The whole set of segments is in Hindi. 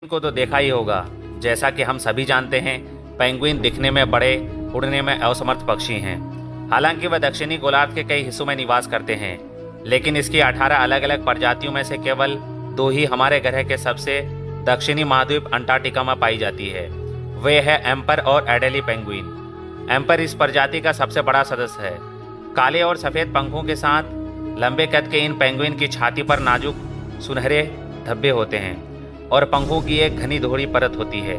को तो देखा ही होगा। जैसा कि हम सभी जानते हैं, पेंगुइन दिखने में बड़े, उड़ने में असमर्थ पक्षी हैं। हालांकि वह दक्षिणी गोलार्ध के कई हिस्सों में निवास करते हैं, लेकिन इसकी 18 अलग अलग प्रजातियों में से केवल 2 ही हमारे ग्रह के सबसे दक्षिणी महाद्वीप अंटार्कटिका में पाई जाती है। वे है एम्पर और एडेली पेंगुइन। एम्पर इस प्रजाति का सबसे बड़ा सदस्य है। काले और सफ़ेद पंखों के साथ लंबे कद के इन पेंगुइन की छाती पर नाजुक सुनहरे धब्बे होते हैं और पंखों की एक घनी दोहरी परत होती है।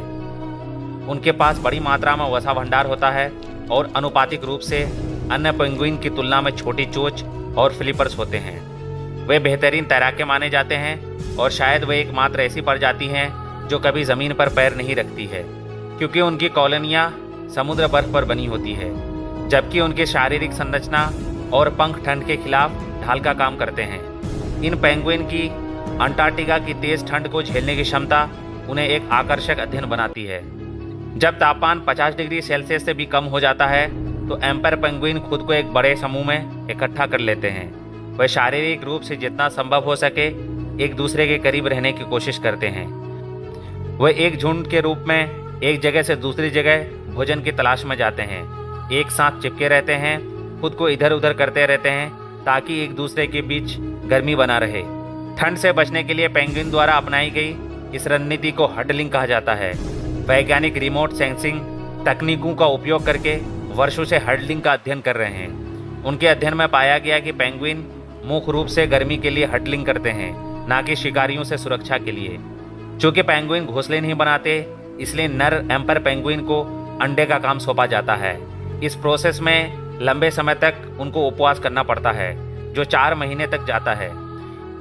उनके पास बड़ी मात्रा में वसा भंडार होता है और अनुपातिक रूप से अन्य पेंगुइन की तुलना में छोटी चोंच और फ्लिपर्स होते हैं। वे बेहतरीन तैराके माने जाते हैं और शायद वे एकमात्र ऐसी प्रजाति हैं जो कभी ज़मीन पर पैर नहीं रखती है, क्योंकि उनकी कॉलोनियाँ समुद्र बर्फ पर बनी होती है, जबकि उनकी शारीरिक संरचना और पंख ठंड के खिलाफ ढाल का काम करते हैं। इन पेंगुइन की अंटार्कटिका की तेज ठंड को झेलने की क्षमता उन्हें एक आकर्षक अध्ययन बनाती है। जब तापमान 50 डिग्री सेल्सियस से भी कम हो जाता है तो एम्पर पेंगुइन खुद को एक बड़े समूह में इकट्ठा कर लेते हैं। वे शारीरिक रूप से जितना संभव हो सके एक दूसरे के करीब रहने की कोशिश करते हैं। वे एक झुंड के रूप में एक जगह से दूसरी जगह भोजन की तलाश में जाते हैं, एक साथ चिपके रहते हैं, खुद को इधर उधर करते रहते हैं ताकि एक दूसरे के बीच गर्मी बना रहे। ठंड से बचने के लिए पेंगुइन द्वारा अपनाई गई इस रणनीति को हडलिंग कहा जाता है। वैज्ञानिक रिमोट सेंसिंग तकनीकों का उपयोग करके वर्षों से हडलिंग का अध्ययन कर रहे हैं। उनके अध्ययन में पाया गया कि पेंगुइन मुख्य रूप से गर्मी के लिए हडलिंग करते हैं, ना कि शिकारियों से सुरक्षा के लिए। चूँकि पेंगुइन घोंसले नहीं बनाते, इसलिए नर एम्पर पेंगुइन को अंडे का काम सौंपा जाता है। इस प्रोसेस में लंबे समय तक उनको उपवास करना पड़ता है, जो 4 महीने तक जाता है।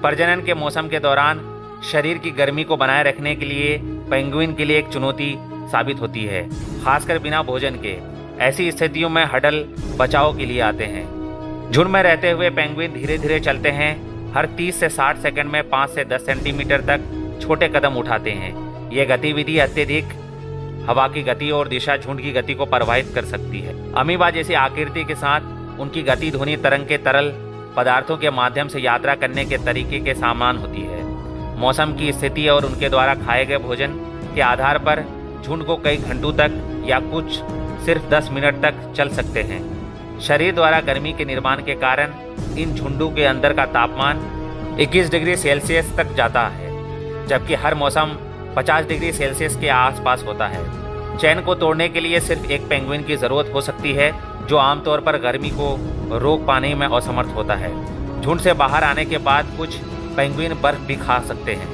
प्रजनन के मौसम के दौरान शरीर की गर्मी को बनाए रखने के लिए पेंगुइन के लिए एक चुनौती साबित होती है, खासकर बिना भोजन के। ऐसी स्थितियों में हडल बचाव के लिए आते हैं। झुंड में रहते हुए पेंगुइन धीरे धीरे चलते हैं। हर 30 से 60 सेकंड में 5 से 10 सेंटीमीटर तक छोटे कदम उठाते हैं। ये गतिविधि अत्यधिक हवा की गति और दिशा झुंड की गति को प्रभावित कर सकती है। अमीबा जैसी आकृति के साथ उनकी गति ध्वनि तरंग के तरल पदार्थों के माध्यम से यात्रा करने के तरीके के समान होती है। मौसम की स्थिति और उनके द्वारा खाए गए भोजन के आधार पर झुंड को कई घंटों तक या कुछ सिर्फ 10 मिनट तक चल सकते हैं। शरीर द्वारा गर्मी के निर्माण के कारण इन झुंडों के अंदर का तापमान 21 डिग्री सेल्सियस तक जाता है, जबकि हर मौसम 50 डिग्री सेल्सियस के आसपास होता है। चैन को तोड़ने के लिए सिर्फ एक पेंगुइन की ज़रूरत हो सकती है, जो आमतौर पर गर्मी को रोक पाने में असमर्थ होता है। झुंड से बाहर आने के बाद कुछ पेंगुइन बर्फ भी खा सकते हैं।